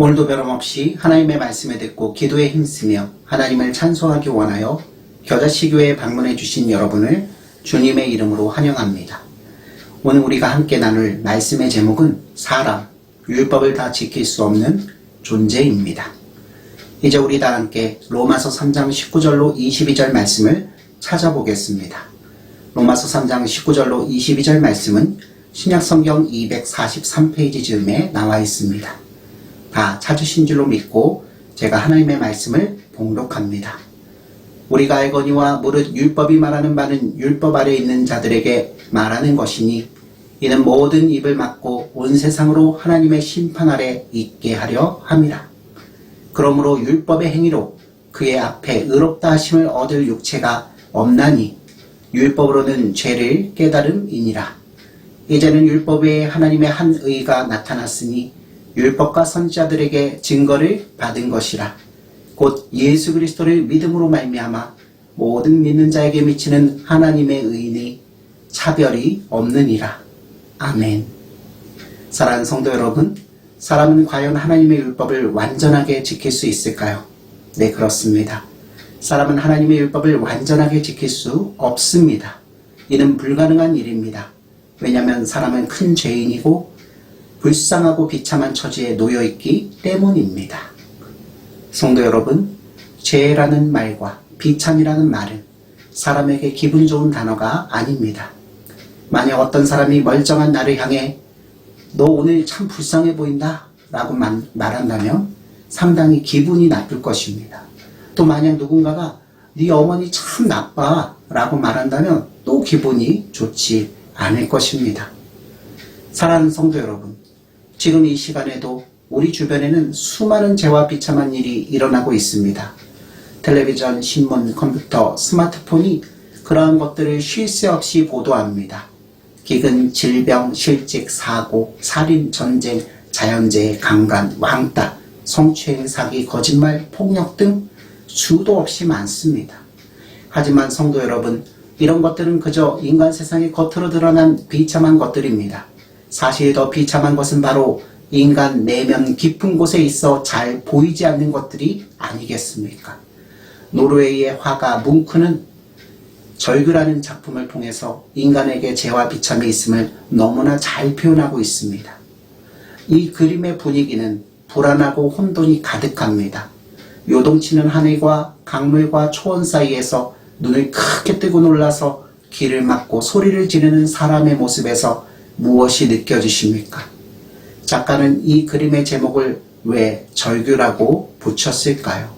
오늘도 변함없이 하나님의 말씀을 듣고 기도에 힘쓰며 하나님을 찬송하기 원하여 겨자씨교회에 방문해 주신 여러분을 주님의 이름으로 환영합니다. 오늘 우리가 함께 나눌 말씀의 제목은 사람, 율법을 다 지킬 수 없는 존재입니다. 이제 우리 다 함께 로마서 3장 19절로 22절 말씀을 찾아보겠습니다. 로마서 3장 19절로 22절 말씀은 신약성경 243페이지 즈음에 나와 있습니다. 다 찾으신 줄로 믿고 제가 하나님의 말씀을 봉독합니다. 우리가 알거니와 무릇 율법이 말하는 바는 율법 아래 있는 자들에게 말하는 것이니 이는 모든 입을 막고 온 세상으로 하나님의 심판 아래 있게 하려 함이라. 그러므로 율법의 행위로 그의 앞에 의롭다 하심을 얻을 육체가 없나니 율법으로는 죄를 깨달음이니라. 이제는 율법 외에 하나님의 한 의가 나타났으니 율법과 선지자들에게 증거를 받은 것이라. 곧 예수 그리스도를 믿음으로 말미암아 모든 믿는 자에게 미치는 하나님의 의인이 차별이 없느니라. 아멘. 사랑하는 성도 여러분, 사람은 과연 하나님의 율법을 완전하게 지킬 수 있을까요? 네, 그렇습니다. 사람은 하나님의 율법을 완전하게 지킬 수 없습니다. 이는 불가능한 일입니다. 왜냐하면 사람은 큰 죄인이고 불쌍하고 비참한 처지에 놓여있기 때문입니다. 성도 여러분, 죄라는 말과 비참이라는 말은 사람에게 기분 좋은 단어가 아닙니다. 만약 어떤 사람이 멀쩡한 나를 향해 너 오늘 참 불쌍해 보인다 라고 말한다면 상당히 기분이 나쁠 것입니다. 또 만약 누군가가 네 어머니 참 나빠 라고 말한다면 또 기분이 좋지 않을 것입니다. 사랑하는 성도 여러분, 지금 이 시간에도 우리 주변에는 수많은 죄와 비참한 일이 일어나고 있습니다. 텔레비전, 신문, 컴퓨터, 스마트폰이 그러한 것들을 쉴 새 없이 보도합니다. 기근, 질병, 실직, 사고, 살인, 전쟁, 자연재해, 강간, 왕따, 성추행, 사기, 거짓말, 폭력 등 수도 없이 많습니다. 하지만 성도 여러분, 이런 것들은 그저 인간 세상의 겉으로 드러난 비참한 것들입니다. 사실 더 비참한 것은 바로 인간 내면 깊은 곳에 있어 잘 보이지 않는 것들이 아니겠습니까? 노르웨이의 화가 뭉크는 절규라는 작품을 통해서 인간에게 죄와 비참이 있음을 너무나 잘 표현하고 있습니다. 이 그림의 분위기는 불안하고 혼돈이 가득합니다. 요동치는 하늘과 강물과 초원 사이에서 눈을 크게 뜨고 놀라서 귀를 막고 소리를 지르는 사람의 모습에서 무엇이 느껴지십니까? 작가는 이 그림의 제목을 왜 절규라고 붙였을까요?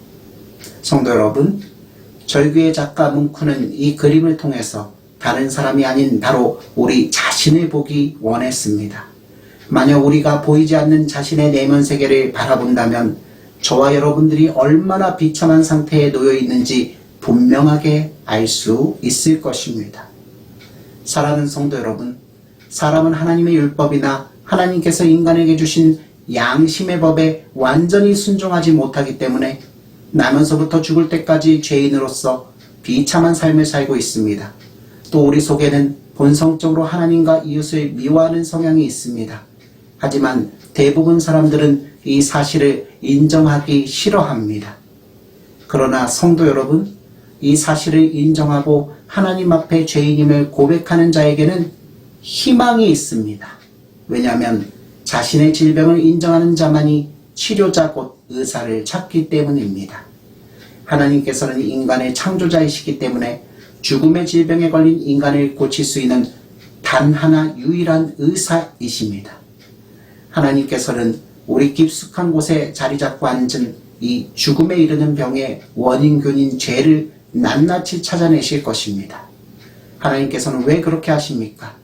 성도 여러분, 절규의 작가 뭉크는 이 그림을 통해서 다른 사람이 아닌 바로 우리 자신을 보기 원했습니다. 만약 우리가 보이지 않는 자신의 내면 세계를 바라본다면 저와 여러분들이 얼마나 비참한 상태에 놓여 있는지 분명하게 알 수 있을 것입니다. 사랑하는 성도 여러분, 사람은 하나님의 율법이나 하나님께서 인간에게 주신 양심의 법에 완전히 순종하지 못하기 때문에 나면서부터 죽을 때까지 죄인으로서 비참한 삶을 살고 있습니다. 또 우리 속에는 본성적으로 하나님과 이웃을 미워하는 성향이 있습니다. 하지만 대부분 사람들은 이 사실을 인정하기 싫어합니다. 그러나 성도 여러분, 이 사실을 인정하고 하나님 앞에 죄인임을 고백하는 자에게는 희망이 있습니다. 왜냐하면 자신의 질병을 인정하는 자만이 치료자 곧 의사를 찾기 때문입니다. 하나님께서는 인간의 창조자이시기 때문에 죽음의 질병에 걸린 인간을 고칠 수 있는 단 하나 유일한 의사이십니다. 하나님께서는 우리 깊숙한 곳에 자리 잡고 앉은 이 죽음에 이르는 병의 원인균인 죄를 낱낱이 찾아내실 것입니다. 하나님께서는 왜 그렇게 하십니까?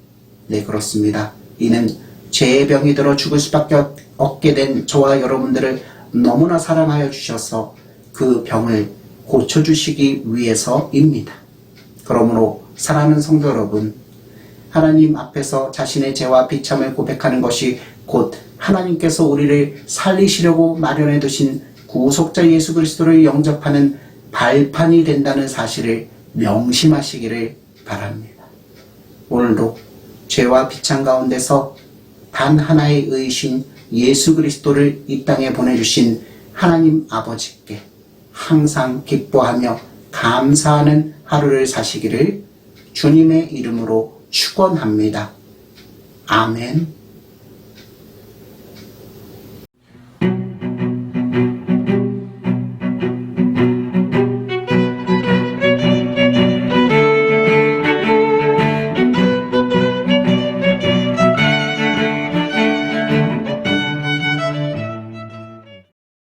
네, 그렇습니다. 이는 죄의 병이 들어 죽을 수밖에 없게 된 저와 여러분들을 너무나 사랑하여 주셔서 그 병을 고쳐주시기 위해서입니다. 그러므로 사랑하는 성도 여러분, 하나님 앞에서 자신의 죄와 비참을 고백하는 것이 곧 하나님께서 우리를 살리시려고 마련해 두신 구속자 예수 그리스도를 영접하는 발판이 된다는 사실을 명심하시기를 바랍니다. 오늘도 죄와 비참 가운데서 단 하나의 의신 예수 그리스도를 이 땅에 보내주신 하나님 아버지께 항상 기뻐하며 감사하는 하루를 사시기를 주님의 이름으로 축원합니다. 아멘.